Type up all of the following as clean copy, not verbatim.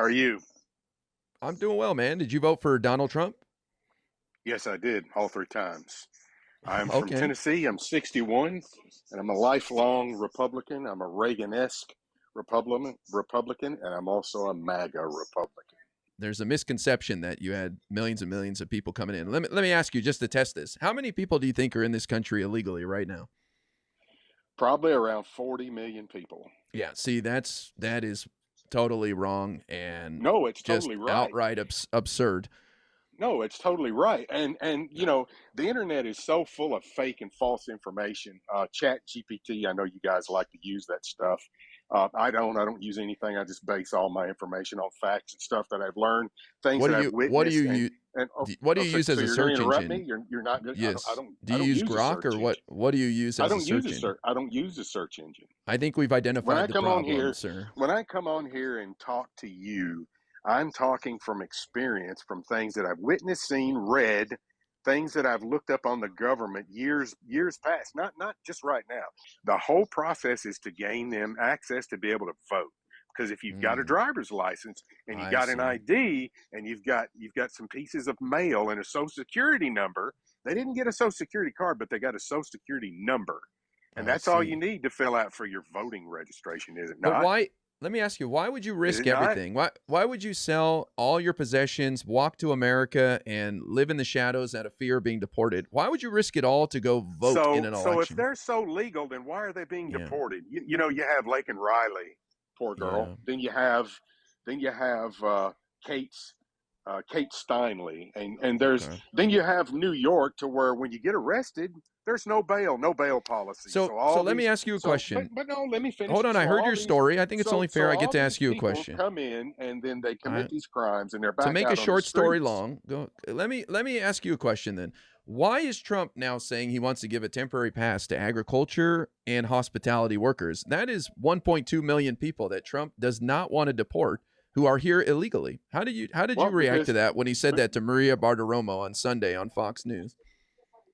How are you? I'm doing well, man. Did you vote for Donald Trump? Yes, I did all three times. I'm from Okay. Tennessee. I'm 61, and I'm a lifelong Republican. I'm a Reagan-esque Republican, and I'm also a MAGA Republican. There's a misconception that you had millions and millions of people coming in. Let me ask you just to test this. How many people do you think are in this country illegally right now? Probably around 40 million people. Yeah, see, that is totally wrong and No, it's just totally right. outright absurd. No, it's totally right. And you know, the internet is so full of fake and false information. Chat GPT, I know you guys like to use that stuff. I don't use anything. I just base all my information on facts and stuff that I've learned, things that I've What do witnessed. you use? What do you use as So a you're going to search interrupt me? engine? You're not good. Yes. Do I you don't use use a Grok search or engine. what do you use as a search engine? I don't use a search engine. I think we've identified the problem, sir. When I come on here and talk to you, I'm talking from experience, from things that I've witnessed, seen, read, things that I've looked up on the government years past, not just right now. The whole process is to gain them access to be able to vote. Because if you've got a driver's license and you've got an ID and you've got some pieces of mail and a social security number, they didn't get a social security card, but they got a social security number. And that's all you need to fill out for your voting registration, is it not? But why? Let me ask you, why would you risk everything? Why would you sell all your possessions, walk to America, and live in the shadows out of fear of being deported? Why would you risk it all to go vote in an election? So if they're so legal, then why are they being deported? You know, you have Lake and Riley, poor girl. Yeah. Then you have Kate Steinle, and there's then you have New York, to where when you get arrested, there's no bail policy. So let me ask you a question. But no, let me finish. Hold on, I heard your story. I think it's only fair I get to ask you a question. Come in and then they commit these crimes, and they're back. To make out a short story long, let me ask you a question then. Why is Trump now saying he wants to give a temporary pass to agriculture and hospitality workers? That is 1.2 million people that Trump does not want to deport, who are here illegally. How did you react to that when he said that to Maria Bartiromo on Sunday on Fox News?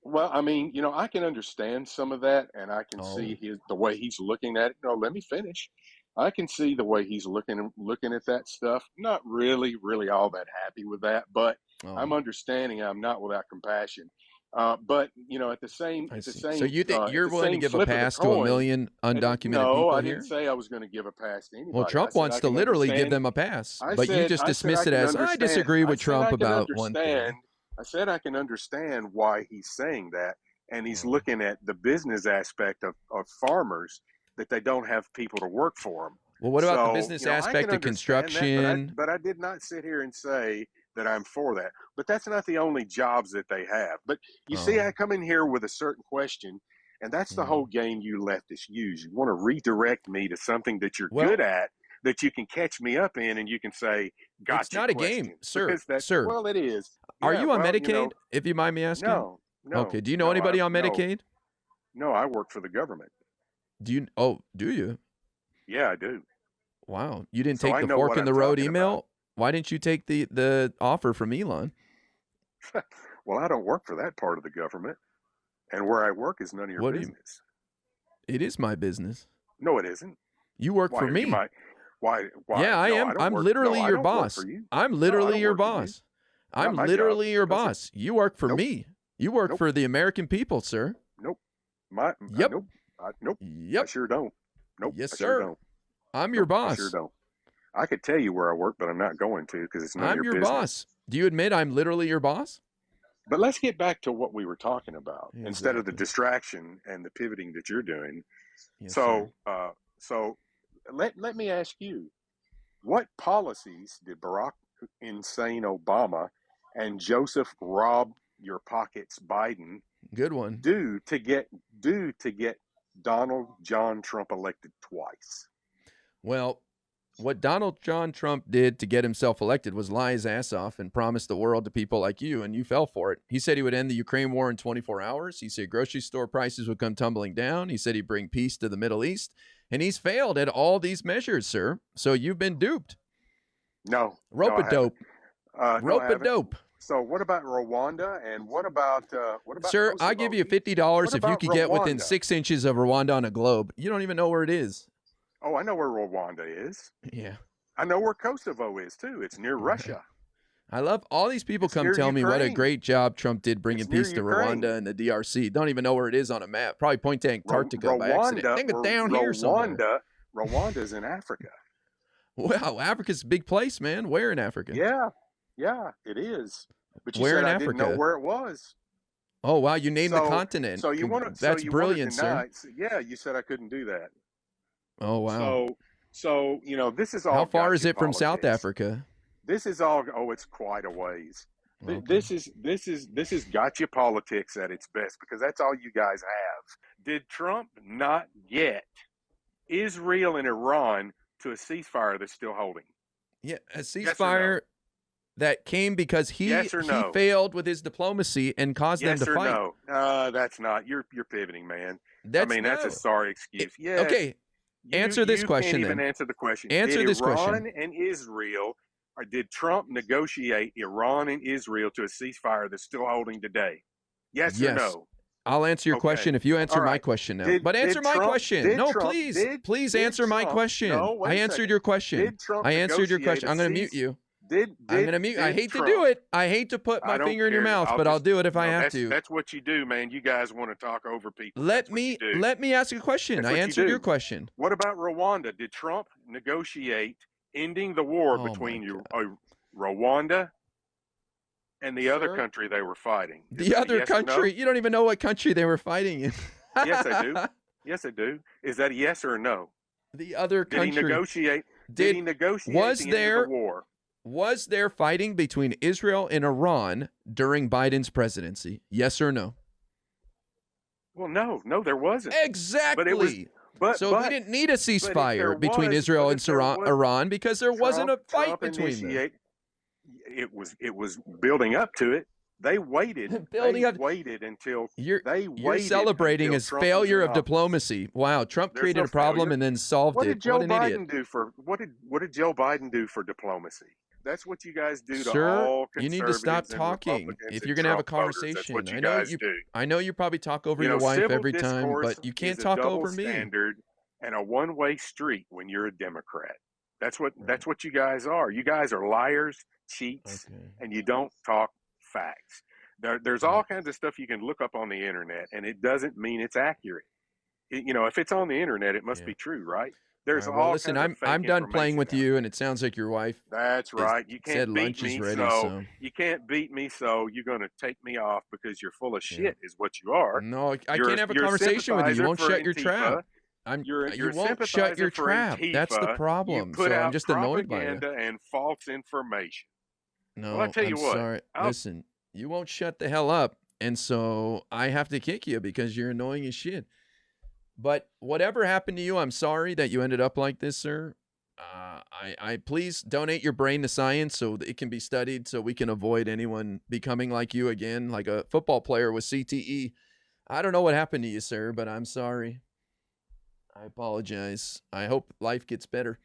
Well, I mean, you know, I can understand some of that, and I can see the way he's looking at it. No, let me finish. I can see the way he's looking at that stuff. Not really all that happy with that, but I'm understanding. I'm not without compassion. But you know, at the same, so you think you're willing to give a pass to a million undocumented people here? No, I didn't say I was going to give a pass to anybody. Well, Trump wants to literally give them a pass, but you just dismiss it as, I disagree with Trump about one thing. I said I can understand why he's saying that, and he's looking at the business aspect of farmers, that they don't have people to work for them. Well, what about the business aspect of construction? But I did not sit here and say that I'm for that. But that's not the only jobs that they have. But you see, I come in here with a certain question, and that's the whole game you leftists use. You want to redirect me to something that you're good at, that you can catch me up in, and you can say, gotcha. It's not a game, sir. Sir. Well, it is. Are you on Medicaid, if you mind me asking? No. Okay. Do you know anybody on Medicaid? No, I work for the government. Do you? Oh, do you? Yeah, I do. Wow. You didn't take the fork in the road email? About. Why didn't you take the offer from Elon? Well, I don't work for that part of the government. And where I work is none of your business. It is my business. No, it isn't. You work for me. Why? Yeah, I am. I'm literally your boss. I'm literally your boss. I'm literally your boss. You work for me. You work for the American people, sir. Nope. Yep. Nope. Yep. I sure don't. Nope. Yes, sir. Sure don't. I'm your boss. I sure don't. I could tell you where I work, but I'm not going to, because it's none of your business. I'm your boss. Do you admit I'm literally your boss? But let's get back to what we were talking about, instead of the distraction and the pivoting that you're doing. Yes, so let me ask you, what policies did Barack insane Obama and Joseph Rob Your Pockets Biden do to get Donald John Trump elected twice? Well, what Donald John Trump did to get himself elected was lie his ass off and promise the world to people like you, and you fell for it. He said he would end the Ukraine war in 24 hours. He said grocery store prices would come tumbling down. He said he'd bring peace to the Middle East, and he's failed at all these measures, sir. So you've been duped. No. Rope-a-dope. Rope-a-dope. So what about Rwanda, and what about Sir, Kosovo? I'll give you $50 if you could get within 6 inches of Rwanda on a globe. You don't even know where it is. Oh, I know where Rwanda is. Yeah. I know where Kosovo is too. It's near Russia. I love all these people It's come near tell me what a Ukraine. great job Trump did bringing It's near peace to Ukraine. Rwanda and the DRC. Don't even know where it is on a map. Probably point to Antarctica by accident. Think it's down here somewhere. Rwanda's in Africa. Wow, Africa's a big place, man. Where in Africa? Yeah, it is. But you Where said in I Africa? didn't know where it was. Oh, wow, you named the continent. So you want to? That's brilliant, sir. Yeah, you said I couldn't do that. Oh, wow. So this is all. How far is it from politics. South Africa? This is all. Oh, it's quite a ways. Okay. This is gotcha politics at its best, because that's all you guys have. Did Trump not get Israel and Iran to a ceasefire that's still holding? Yeah, a ceasefire that came because he no? failed with his diplomacy and caused them to fight. No, that's not. You're pivoting, man. That's a sorry excuse. Yeah. Okay. Answer this question. You can't even answer the question. Answer this question. Iran and Israel, or did Trump negotiate Iran and Israel to a ceasefire that's still holding today? Yes or no? I'll answer your question if you answer my question now. But answer my question. No, please answer my question. I answered your question. I answered your question. I'm going to mute you. I'm going to mute. I hate to do it. I hate to put my finger in your mouth, but I'll do it if I have to. That's what you do, man. You guys want to talk over people. Let me ask a question. I answered your question. What about Rwanda? Did Trump negotiate ending the war between Rwanda and the other country they were fighting? The other country? You don't even know what country they were fighting in. Yes, I do. Yes, I do. Is that a yes or a no? The other country. Did he negotiate? Did he negotiate the end of the war? Was there fighting between Israel and Iran during Biden's presidency? Yes or no? Well, no, there wasn't. Exactly. We didn't need a ceasefire between Israel and Iran because there wasn't a fight between them. It was building up to it. They waited. Waited until you're celebrating his failure of diplomacy. Wow, Trump created a problem and then solved it. What did Joe Biden do for what did Joe Biden do for diplomacy? That's what you guys do to all conservatives. You need to stop talking if you're going to have a conversation. I know you probably talk over your wife every time, but you can't talk over me. Standard and a one-way street when you're a Democrat. That's what you guys are. You guys are liars, cheats, and you don't talk facts. There's all kinds of stuff you can look up on the internet, and it doesn't mean it's accurate. If it's on the internet, it must be true, right? There's listen, I'm done playing with you, and it sounds like your wife. That's right. You can't beat me, you can't beat me, so you're going to take me off because you're full of shit, is what you are. No, I can't have a conversation with you. You won't shut your trap. You won't shut your trap. That's the problem. So I'm just annoyed by it. And false information. No, I tell you what. Sorry. Listen, you won't shut the hell up, and so I have to kick you because you're annoying as shit. But whatever happened to you, I'm sorry that you ended up like this, sir. I please donate your brain to science so that it can be studied so we can avoid anyone becoming like you again, like a football player with CTE. I don't know what happened to you, sir, but I'm sorry. I apologize. I hope life gets better.